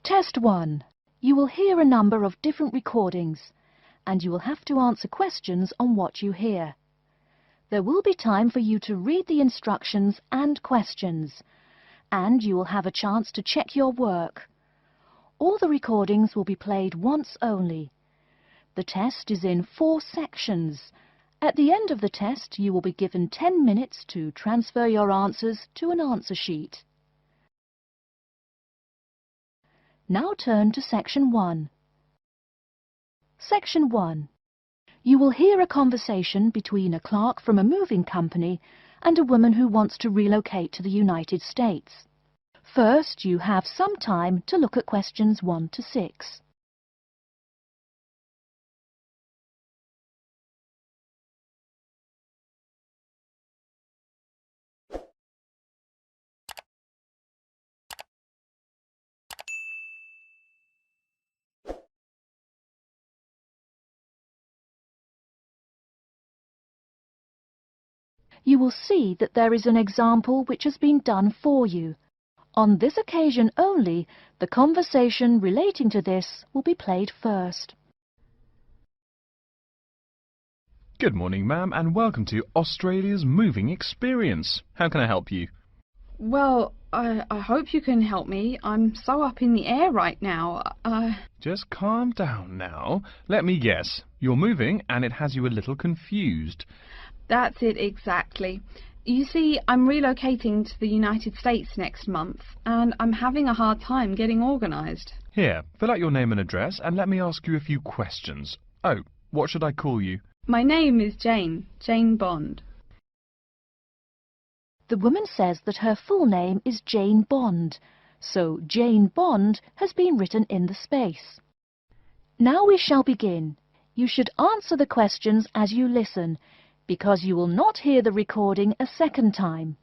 Test 1. You will hear a number of different recordings, and you will have to answer questions on what you hear. There will be time for you to read the instructions and questions, and you will have a chance to check your work. All the recordings will be played once only. The test is in 4 sections. At the end of the test, you will be given 10 minutes to transfer your answers to an answer sheet. Now turn to Section 1. Section 1. You will hear a conversation between a clerk from a moving company and a woman who wants to relocate to the United States. First, you have some time to look at questions 1 to 6. You will see that there is an example which has been done for you. On this occasion only, the conversation relating to this will be played first. Good morning, ma'am, and welcome to Australia's Moving Experience. How can I help you? Well, I hope you can help me. I'm so up in the air right now. Just calm down now. Let me guess. You're moving and it has you a little confused. That's it exactly. You see, I'm relocating to the United States next month, and I'm having a hard time getting organised. Here, fill out your name and address and let me ask you a few questions. Oh, what should I call you? My name is Jane Bond. The woman says that her full name is Jane Bond, so Jane Bond has been written in the space. Now we shall begin. You should answer the questions as you listen, because you will not hear the recording a second time.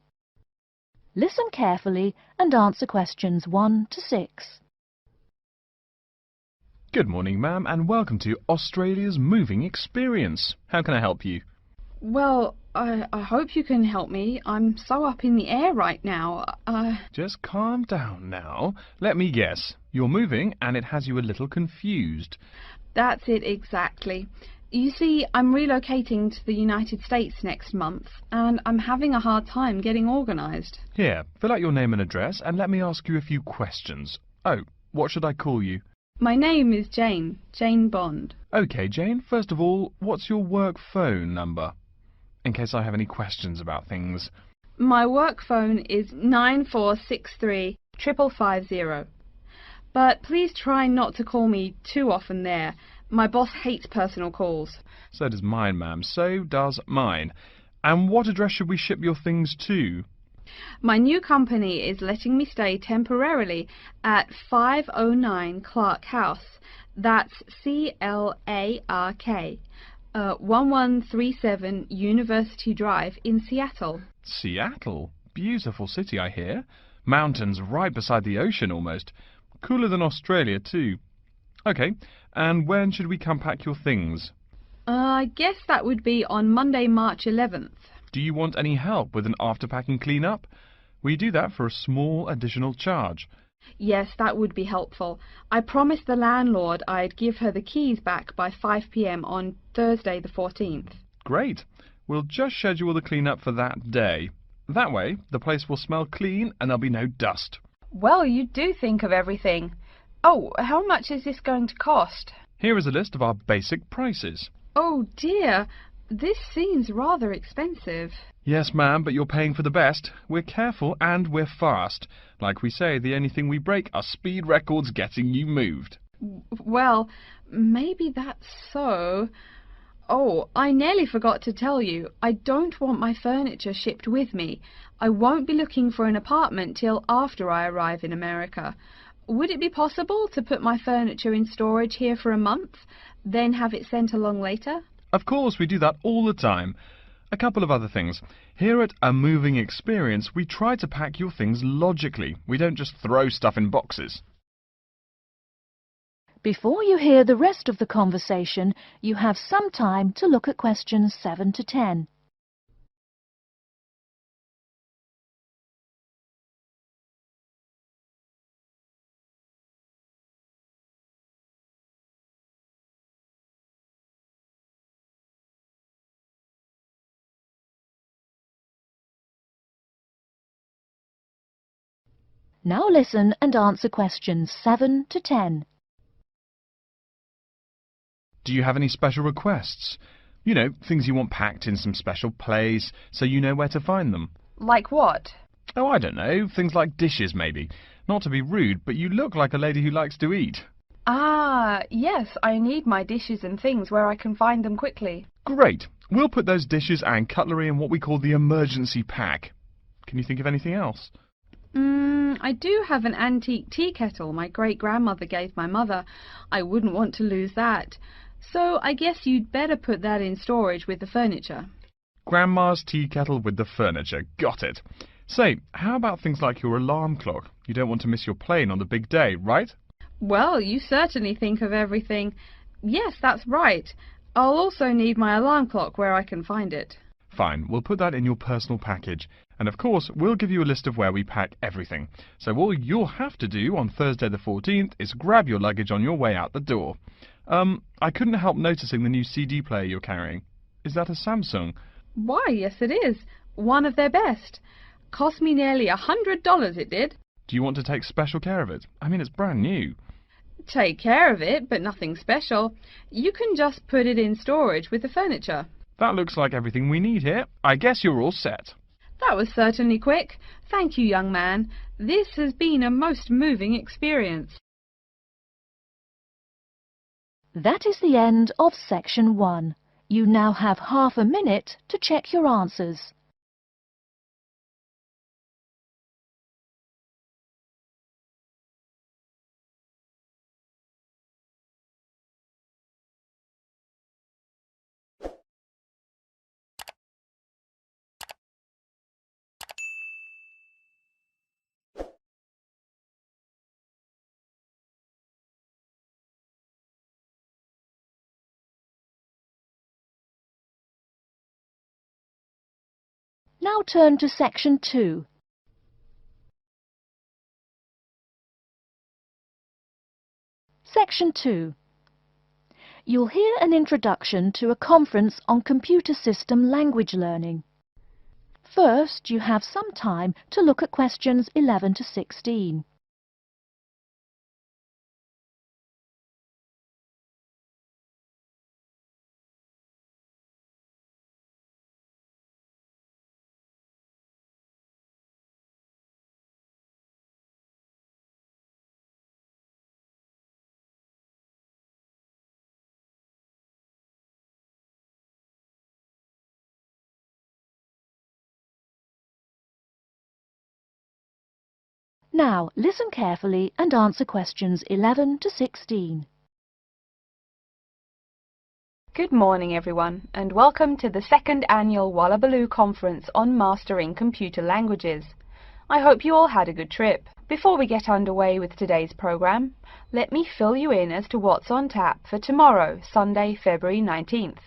Listen carefully and answer questions 1 to 6. Good morning, ma'am, and welcome to Australia's Moving Experience. How can I help you? Well, I hope you can help me. I'm so up in the air right now. Just calm down now. Let me guess. You're moving and it has you a little confused. That's it exactly. You see, I'm relocating to the United States next month, and I'm having a hard time getting organised. Here, fill out your name and address and let me ask you a few questions. Oh, what should I call you? My name is Jane Bond. OK, Jane, first of all, what's your work phone number? In case I have any questions about things. My work phone is 9463 550. But please try not to call me too often there. My boss hates personal calls. So does mine, ma'am. So does mine. And what address should we ship your things to? My new company is letting me stay temporarily at 509 Clark House. That's Clark. 1137 University Drive in Seattle. Seattle? Beautiful city, I hear. Mountains right beside the ocean almost. Cooler than Australia, too. OK, and when should we come pack your things? I guess that would be on Monday, March 11th. Do you want any help with an after-packing clean-up? We do that for a small additional charge. Yes, that would be helpful. I promised the landlord I'd give her the keys back by 5 p.m. on Thursday the 14th. Great. We'll just schedule the clean-up for that day. That way, the place will smell clean and there'll be no dust. Well, you do think of everything. Oh, how much is this going to cost? Here is a list of our basic prices. Oh dear, this seems rather expensive. Yes, ma'am, but you're paying for the best. We're careful and we're fast. Like we say, the only thing we break are speed records getting you moved. Well, maybe that's so. Oh, I nearly forgot to tell you. I don't want my furniture shipped with me. I won't be looking for an apartment till after I arrive in America. Would it be possible to put my furniture in storage here for a month, then have it sent along later? Of course, we do that all the time. A couple of other things. Here at A Moving Experience, we try to pack your things logically. We don't just throw stuff in boxes. Before you hear the rest of the conversation, you have some time to look at questions 7 to 10. Now listen and answer questions 7 to 10. Do you have any special requests? You know, things you want packed in some special place so you know where to find them. Like what? Oh, I don't know, things like dishes maybe. Not to be rude, but you look like a lady who likes to eat. Ah, yes, I need my dishes and things where I can find them quickly. Great! We'll put those dishes and cutlery in what we call the emergency pack. Can you think of anything else? I do have an antique tea kettle my great-grandmother gave my mother. I wouldn't want to lose that. So I guess you'd better put that in storage with the furniture. Grandma's tea kettle with the furniture. Got it. Say, how about things like your alarm clock? You don't want to miss your plane on the big day, right? Well, you certainly think of everything. Yes, that's right. I'll also need my alarm clock where I can find it. Fine, we'll put that in your personal package. And of course, we'll give you a list of where we pack everything. So all you'll have to do on Thursday the 14th is grab your luggage on your way out the door. I couldn't help noticing the new CD player you're carrying. Is that a Samsung? Why, yes it is. One of their best. Cost me nearly $100, it did. Do you want to take special care of it? I mean, it's brand new. Take care of it, but nothing special. You can just put it in storage with the furniture. That looks like everything we need here. I guess you're all set. That was certainly quick. Thank you, young man. This has been a most moving experience. That is the end of section 1. You now have half a minute to check your answers. Now turn to section 2. Section 2. You'll hear an introduction to a conference on computer system language learning. First, you have some time to look at questions 11 to 16. Now, listen carefully and answer questions 11 to 16. Good morning, everyone, and welcome to the second annual Wallabaloo Conference on Mastering Computer Languages. I hope you all had a good trip. Before we get underway with today's program, let me fill you in as to what's on tap for tomorrow, Sunday, February 19th.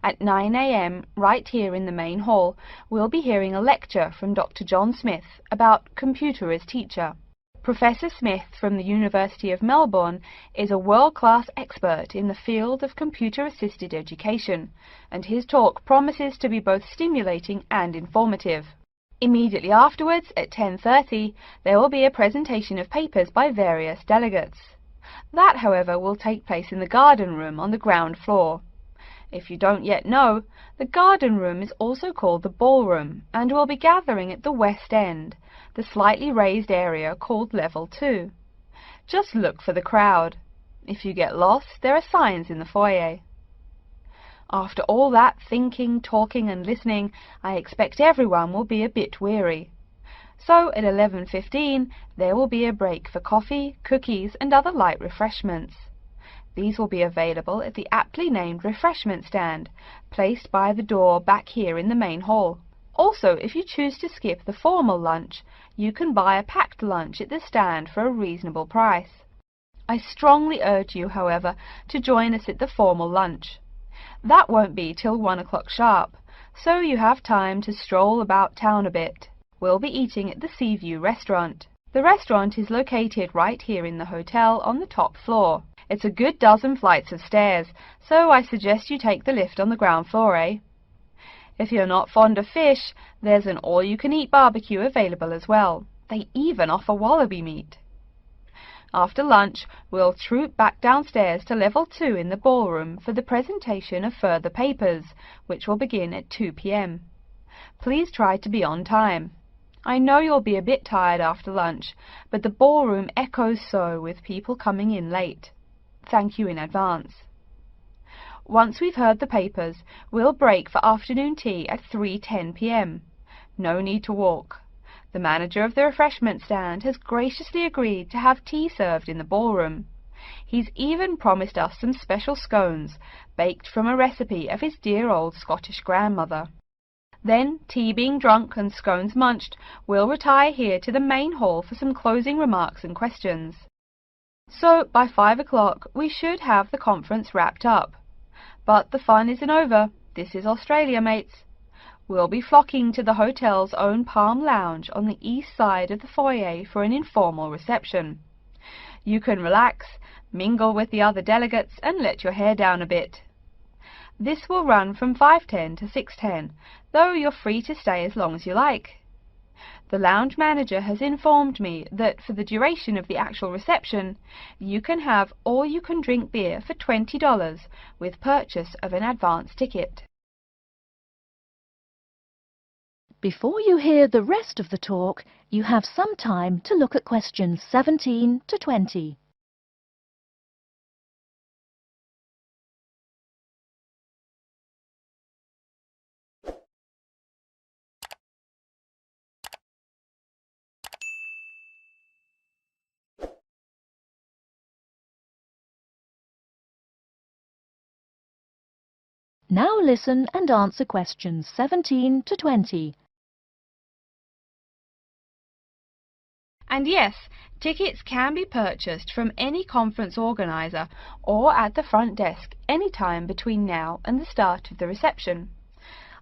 At 9 a.m., right here in the main hall, we'll be hearing a lecture from Dr. John Smith about computer as teacher. Professor Smith from the University of Melbourne is a world-class expert in the field of computer-assisted education, and his talk promises to be both stimulating and informative. Immediately afterwards, at 10:30, there will be a presentation of papers by various delegates. That, however, will take place in the garden room on the ground floor. If you don't yet know, the garden room is also called the ballroom, and will be gathering at the west end, the slightly raised area called Level 2. Just look for the crowd. If you get lost, there are signs in the foyer. After all that thinking, talking and listening, I expect everyone will be a bit weary. So at 11:15, there will be a break for coffee, cookies and other light refreshments. These will be available at the aptly named refreshment stand, placed by the door back here in the main hall. Also, if you choose to skip the formal lunch, you can buy a packed lunch at the stand for a reasonable price. I strongly urge you, however, to join us at the formal lunch. That won't be till 1 o'clock sharp, so you have time to stroll about town a bit. We'll be eating at the Seaview restaurant. The restaurant is located right here in the hotel on the top floor. It's a good dozen flights of stairs, so I suggest you take the lift on the ground floor, eh? If you're not fond of fish, there's an all-you-can-eat barbecue available as well. They even offer wallaby meat. After lunch, we'll troop back downstairs to level 2 in the ballroom for the presentation of further papers, which will begin at 2 p.m. Please try to be on time. I know you'll be a bit tired after lunch, but the ballroom echoes so with people coming in late. Thank you in advance. Once we've heard the papers, we'll break for afternoon tea at 3:10 p.m. No need to walk. The manager of the refreshment stand has graciously agreed to have tea served in the ballroom. He's even promised us some special scones, baked from a recipe of his dear old Scottish grandmother. Then, tea being drunk and scones munched, we'll retire here to the main hall for some closing remarks and questions. So, by 5 o'clock, we should have the conference wrapped up. But the fun isn't over. This is Australia, mates. We'll be flocking to the hotel's own Palm Lounge on the east side of the foyer for an informal reception. You can relax, mingle with the other delegates, and let your hair down a bit. This will run from 5:10 to 6:10, though you're free to stay as long as you like. The lounge manager has informed me that for the duration of the actual reception, you can have all-you-can-drink beer for $20 with purchase of an advance ticket. Before you hear the rest of the talk, you have some time to look at questions 17 to 20. Now listen and answer questions 17 to 20. And yes, tickets can be purchased from any conference organizer or at the front desk any time between now and the start of the reception.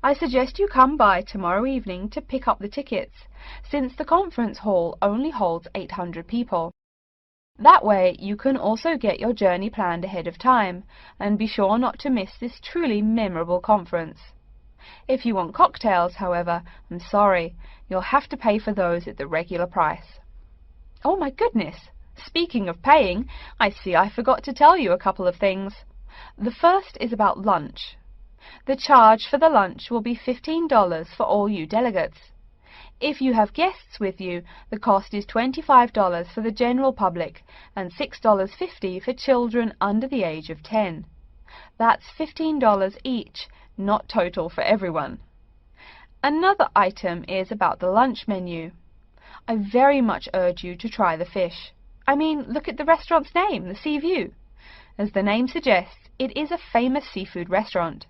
I suggest you come by tomorrow evening to pick up the tickets, since the conference hall only holds 800 people. That way you can also get your journey planned ahead of time and be sure not to miss this truly memorable conference. If you want cocktails, however, I'm sorry, you'll have to pay for those at the regular price. Oh my goodness! Speaking of paying, I see I forgot to tell you a couple of things. The first is about lunch. The charge for the lunch will be $15 for all you delegates. If you have guests with you, the cost is $25 for the general public and $6.50 for children under the age of 10. That's $15 each, not total for everyone. Another item is about the lunch menu. I very much urge you to try the fish. I mean, look at the restaurant's name, the Sea View. As the name suggests, it is a famous seafood restaurant.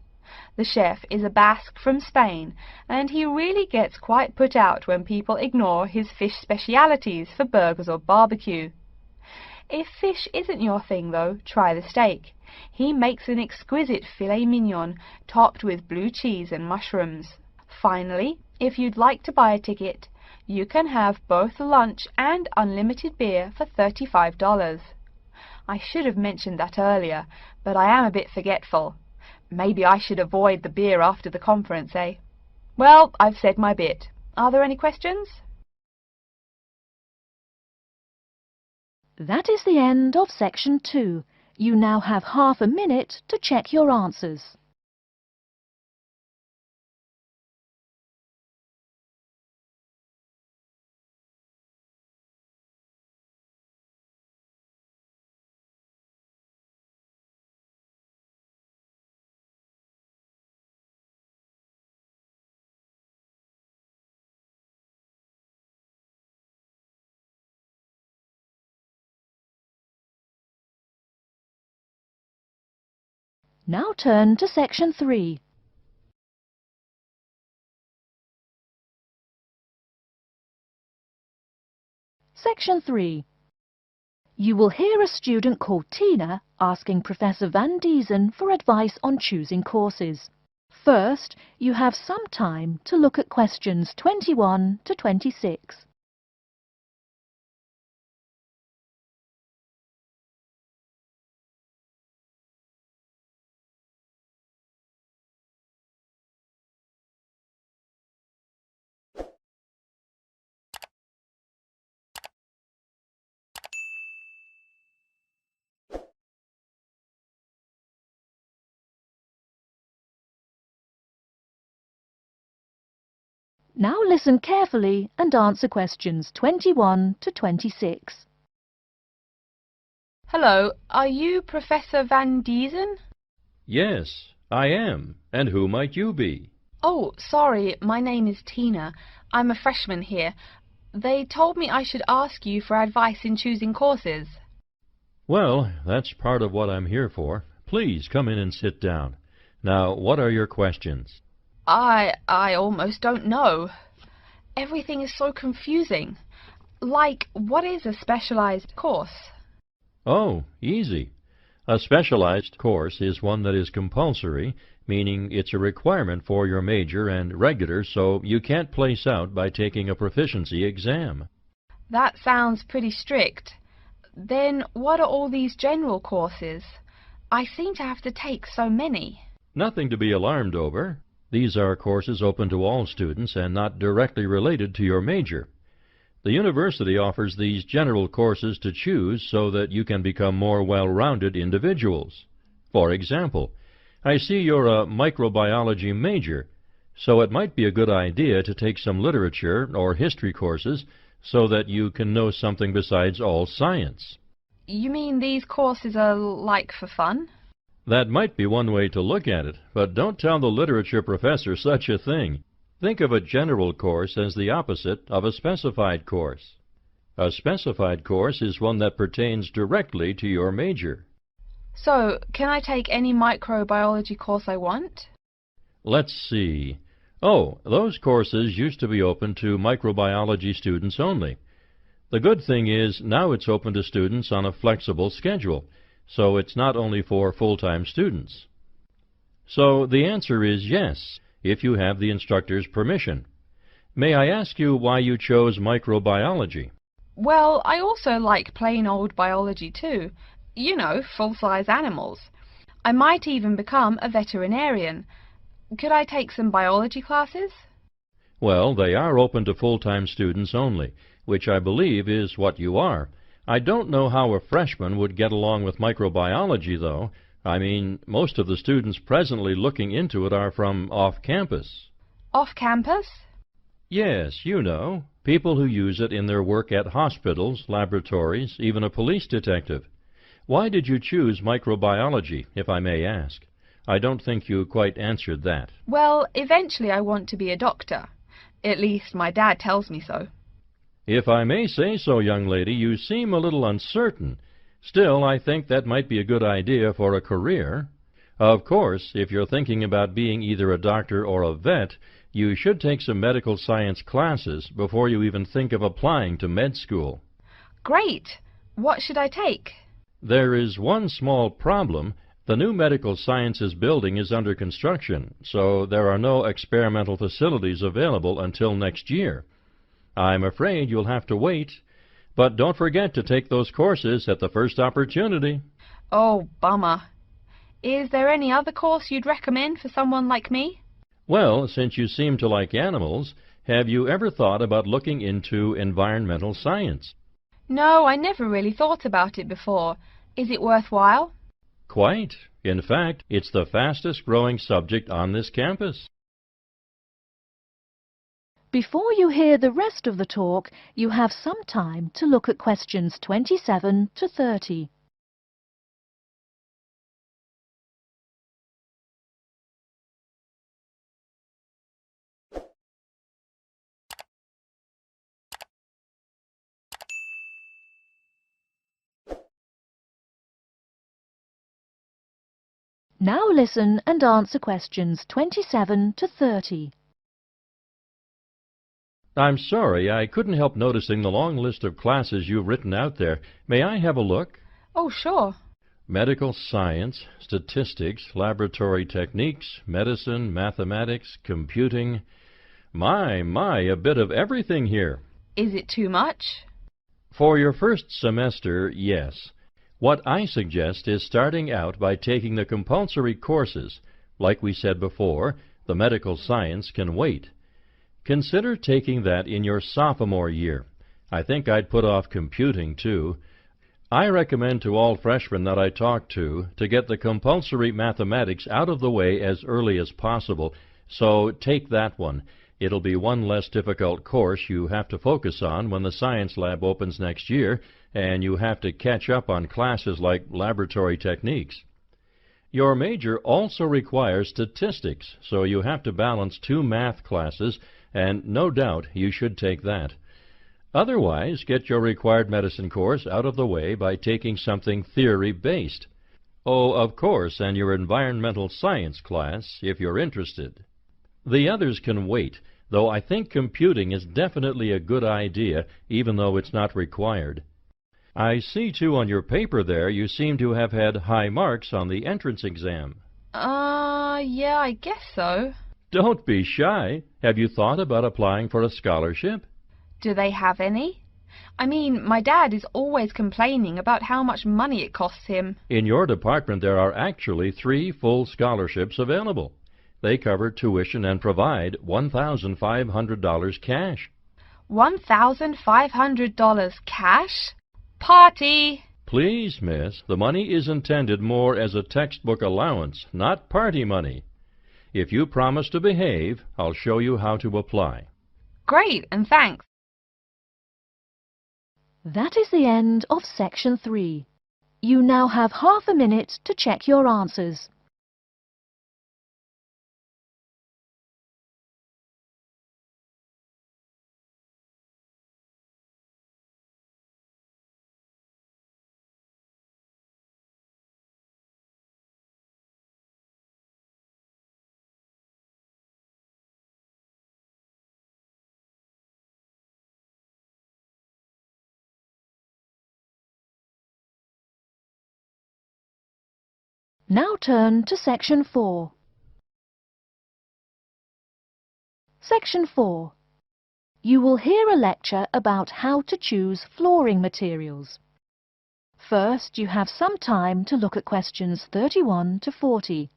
The chef is a Basque from Spain, and he really gets quite put out when people ignore his fish specialities for burgers or barbecue. If fish isn't your thing, though, try the steak. He makes an exquisite filet mignon topped with blue cheese and mushrooms. Finally, if you'd like to buy a ticket, you can have both lunch and unlimited beer for $35. I should have mentioned that earlier, but I am a bit forgetful. Maybe I should avoid the beer after the conference, eh? Well, I've said my bit. Are there any questions? That is the end of section 2. You now have half a minute to check your answers. Now turn to section 3. Section 3. You will hear a student called Tina asking Professor Van Diesen for advice on choosing courses. First, you have some time to look at questions 21 to 26. Now listen carefully and answer questions 21 to 26. Hello, are you Professor Van Diesen? Yes, I am. And who might you be? Oh, sorry, my name is Tina. I'm a freshman here. They told me I should ask you for advice in choosing courses. Well, that's part of what I'm here for. Please come in and sit down. Now, what are your questions? I almost don't know. Everything is so confusing. Like, what is a specialized course? Oh, easy. A specialized course is one that is compulsory, meaning it's a requirement for your major, and regular, so you can't place out by taking a proficiency exam. That sounds pretty strict. Then what are all these general courses? I seem to have to take so many. Nothing to be alarmed over. These are courses open to all students and not directly related to your major. The university offers these general courses to choose so that you can become more well-rounded individuals. For example, I see you're a microbiology major, so it might be a good idea to take some literature or history courses so that you can know something besides all science. You mean these courses are like for fun? That might be one way to look at it, but don't tell the literature professor such a thing. Think of a general course as the opposite of a specified course. A specified course is one that pertains directly to your major. So, can I take any microbiology course I want? Let's see. Oh, those courses used to be open to microbiology students only. The good thing is now it's open to students on a flexible schedule, so it's not only for full-time students. So the answer is yes, if you have the instructor's permission. May I ask you why you chose microbiology? Well, I also like plain old biology too. You know, full-size animals. I might even become a veterinarian. Could I take some biology classes? Well, they are open to full-time students only, which I believe is what you are. I don't know how a freshman would get along with microbiology, though. I mean, most of the students presently looking into it are from off-campus. Off-campus? Yes, you know, people who use it in their work at hospitals, laboratories, even a police detective. Why did you choose microbiology, if I may ask? I don't think you quite answered that. Well, eventually I want to be a doctor. At least my dad tells me so. If I may say so, young lady, you seem a little uncertain. Still, I think that might be a good idea for a career. Of course, if you're thinking about being either a doctor or a vet, you should take some medical science classes before you even think of applying to med school. Great! What should I take? There is one small problem. The new medical sciences building is under construction, so there are no experimental facilities available until next year. I'm afraid you'll have to wait, but don't forget to take those courses at the first opportunity. Oh, bummer. Is there any other course you'd recommend for someone like me? Well, since you seem to like animals, have you ever thought about looking into environmental science? No, I never really thought about it before. Is it worthwhile? Quite. In fact, it's the fastest growing subject on this campus. Before you hear the rest of the talk, you have some time to look at questions 27 to 30. Now listen and answer questions 27 to 30. I'm sorry, I couldn't help noticing the long list of classes you've written out there. May I have a look? Oh, sure. Medical science, statistics, laboratory techniques, medicine, mathematics, computing. My, a bit of everything here. Is it too much? For your first semester, yes. What I suggest is starting out by taking the compulsory courses. Like we said before, the medical science can wait. Consider taking that in your sophomore year. I think I'd put off computing, too. I recommend to all freshmen that I talk to get the compulsory mathematics out of the way as early as possible, so take that one. It'll be one less difficult course you have to focus on when the science lab opens next year and you have to catch up on classes like laboratory techniques. Your major also requires statistics, so you have to balance 2 math classes, and no doubt you should take that. Otherwise, get your required medicine course out of the way by taking something theory-based. Oh, of course, and your environmental science class, if you're interested. The others can wait, though I think computing is definitely a good idea, even though it's not required. I see, too, on your paper there you seem to have had high marks on the entrance exam. Yeah, I guess so. Don't be shy. Have you thought about applying for a scholarship? Do they have any? I mean, my dad is always complaining about how much money it costs him. In your department there are actually 3 full scholarships available. They cover tuition and provide $1,500 cash. $1,500 cash? Party! Please, miss, the money is intended more as a textbook allowance, not party money. If you promise to behave, I'll show you how to apply. Great, and thanks. That is the end of Section 3. You now have half a minute to check your answers. Now turn to Section 4. Section 4. You will hear a lecture about how to choose flooring materials. First, you have some time to look at questions 31 to 40.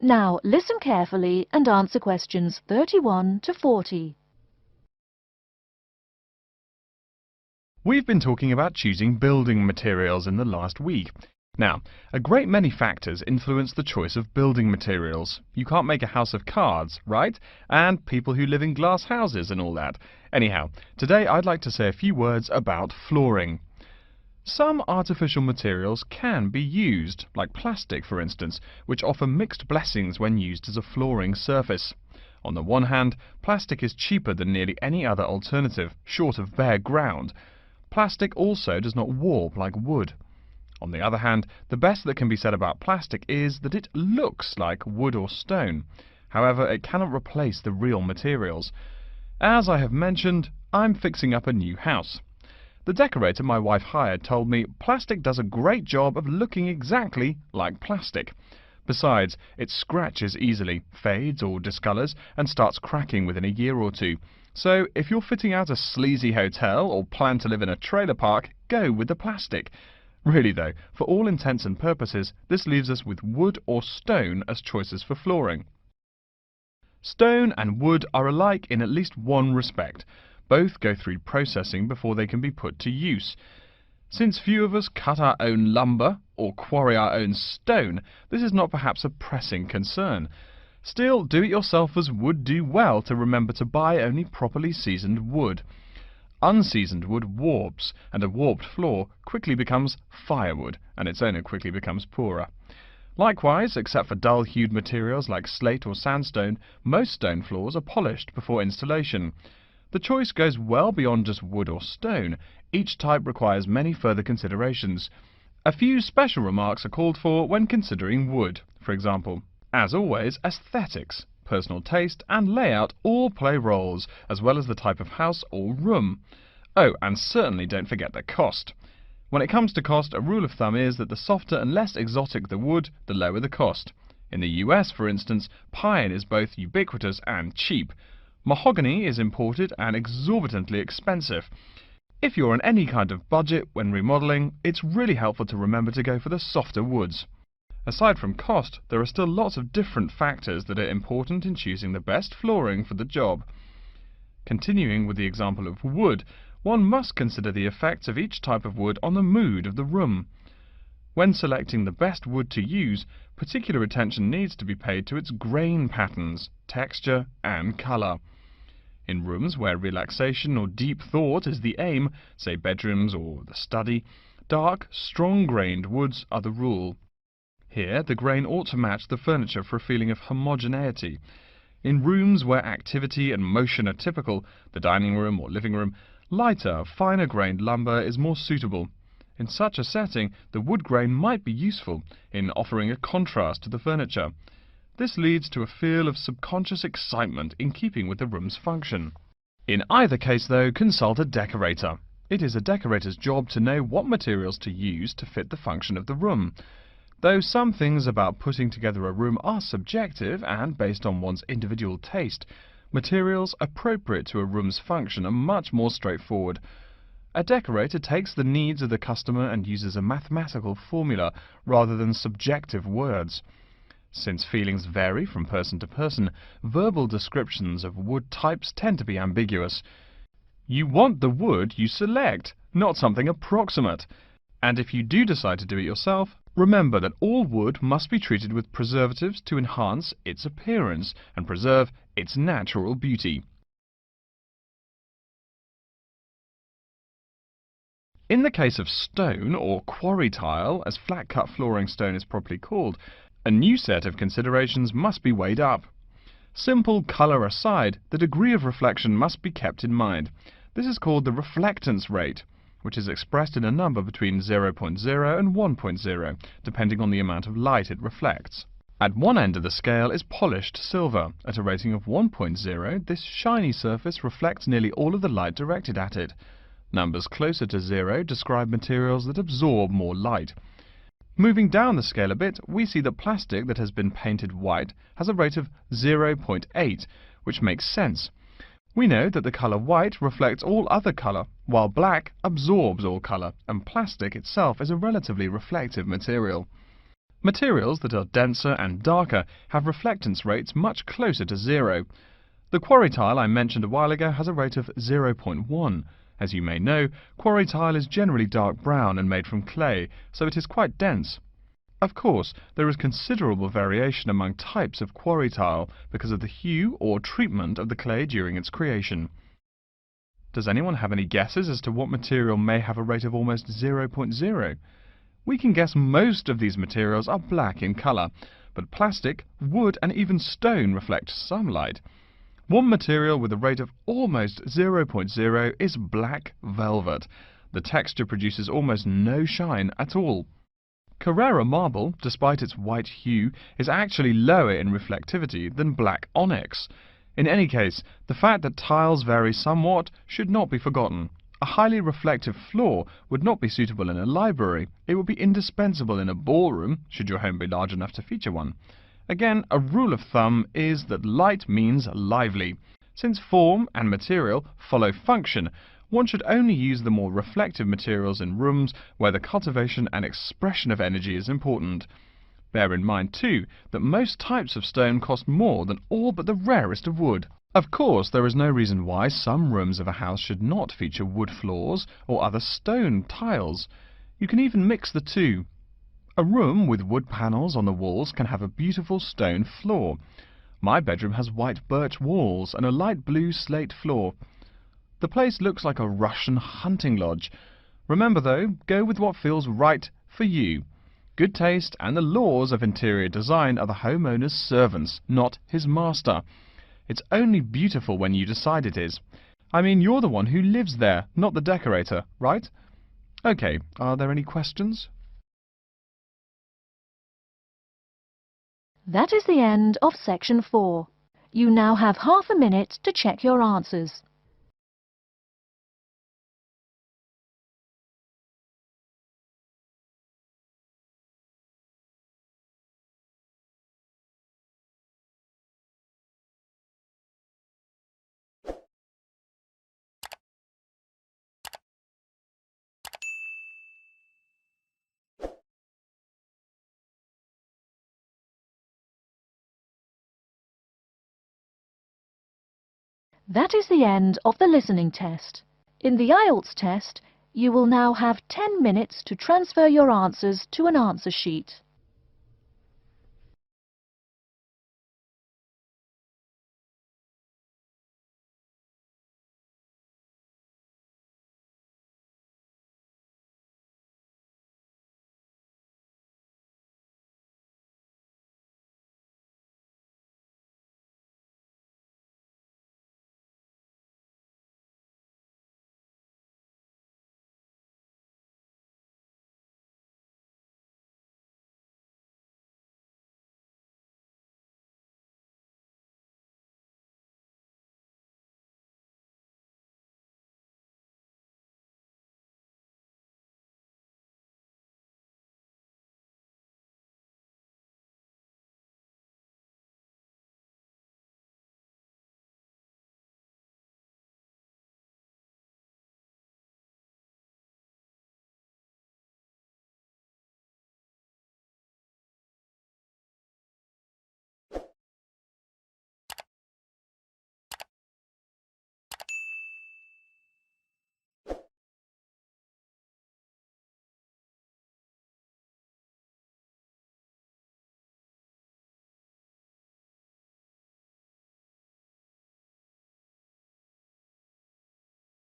Now listen carefully and answer questions 31 to 40. We've been talking about choosing building materials in the last week. Now, a great many factors influence the choice of building materials. You can't make a house of cards, right? And people who live in glass houses and all that. Anyhow, today I'd like to say a few words about flooring. Some artificial materials can be used, like plastic for instance, which offer mixed blessings when used as a flooring surface. On the one hand, plastic is cheaper than nearly any other alternative, short of bare ground. Plastic also does not warp like wood. On the other hand, the best that can be said about plastic is that it looks like wood or stone. However, it cannot replace the real materials. As I have mentioned, I'm fixing up a new house. The decorator my wife hired told me plastic does a great job of looking exactly like plastic. Besides, it scratches easily, fades or discolors, and starts cracking within a year or two. So, if you're fitting out a sleazy hotel or plan to live in a trailer park, go with the plastic. Really though, for all intents and purposes, this leaves us with wood or stone as choices for flooring. Stone and wood are alike in at least one respect. Both go through processing before they can be put to use. Since few of us cut our own lumber or quarry our own stone, this is not perhaps a pressing concern. Still, do-it-yourselfers would do well to remember to buy only properly seasoned wood. Unseasoned wood warps, and a warped floor quickly becomes firewood, and its owner quickly becomes poorer. Likewise, except for dull-hued materials like slate or sandstone, most stone floors are polished before installation. The choice goes well beyond just wood or stone. Each type requires many further considerations. A few special remarks are called for when considering wood. For example, as always, aesthetics, personal taste and layout all play roles, as well as the type of house or room. Oh, and certainly don't forget the cost. When it comes to cost, a rule of thumb is that the softer and less exotic the wood, the lower the cost. In the US, for instance, pine is both ubiquitous and cheap. Mahogany is imported and exorbitantly expensive. If you're on any kind of budget when remodeling, it's really helpful to remember to go for the softer woods. Aside from cost, there are still lots of different factors that are important in choosing the best flooring for the job. Continuing with the example of wood, one must consider the effects of each type of wood on the mood of the room. When selecting the best wood to use, particular attention needs to be paid to its grain patterns, texture, and colour. In rooms where relaxation or deep thought is the aim, say bedrooms or the study, dark, strong-grained woods are the rule. Here, the grain ought to match the furniture for a feeling of homogeneity. In rooms where activity and motion are typical, the dining room or living room, lighter, finer-grained lumber is more suitable. In such a setting, the wood grain might be useful in offering a contrast to the furniture. This leads to a feel of subconscious excitement in keeping with the room's function. In either case, though, consult a decorator. It is a decorator's job to know what materials to use to fit the function of the room. Though some things about putting together a room are subjective and based on one's individual taste, materials appropriate to a room's function are much more straightforward. A decorator takes the needs of the customer and uses a mathematical formula rather than subjective words. Since feelings vary from person to person, verbal descriptions of wood types tend to be ambiguous. You want the wood you select, not something approximate. And if you do decide to do it yourself, remember that all wood must be treated with preservatives to enhance its appearance and preserve its natural beauty. In the case of stone, or quarry tile, as flat-cut flooring stone is properly called, a new set of considerations must be weighed up. Simple colour aside, the degree of reflection must be kept in mind. This is called the reflectance rate, which is expressed in a number between 0.0 and 1.0, depending on the amount of light it reflects. At one end of the scale is polished silver. At a rating of 1.0, this shiny surface reflects nearly all of the light directed at it. Numbers closer to 0 describe materials that absorb more light. Moving down the scale a bit, we see that plastic that has been painted white has a rate of 0.8, which makes sense. We know that the colour white reflects all other colour, while black absorbs all colour, and plastic itself is a relatively reflective material. Materials that are denser and darker have reflectance rates much closer to 0. The quarry tile I mentioned a while ago has a rate of 0.1. As you may know, quarry tile is generally dark brown and made from clay, so it is quite dense. Of course, there is considerable variation among types of quarry tile because of the hue or treatment of the clay during its creation. Does anyone have any guesses as to what material may have a rate of almost 0.0? We can guess most of these materials are black in colour, but plastic, wood and even stone reflect some light. One material with a rate of almost 0.0 is black velvet. The texture produces almost no shine at all. Carrara marble, despite its white hue, is actually lower in reflectivity than black onyx. In any case, the fact that tiles vary somewhat should not be forgotten. A highly reflective floor would not be suitable in a library. It would be indispensable in a ballroom, should your home be large enough to feature one. Again, a rule of thumb is that light means lively. Since form and material follow function, one should only use the more reflective materials in rooms where the cultivation and expression of energy is important. Bear in mind, too, that most types of stone cost more than all but the rarest of wood. Of course, there is no reason why some rooms of a house should not feature wood floors or other stone tiles. You can even mix the two. A room with wood panels on the walls can have a beautiful stone floor. My bedroom has white birch walls and a light blue slate floor. The place looks like a Russian hunting lodge. Remember though, go with what feels right for you. Good taste and the laws of interior design are the homeowner's servants, not his master. It's only beautiful when you decide it is. I mean, you're the one who lives there, not the decorator, right? Okay, are there any questions? That is the end of section 4. You now have half a minute to check your answers. That is the end of the listening test. In the IELTS test, you will now have 10 minutes to transfer your answers to an answer sheet.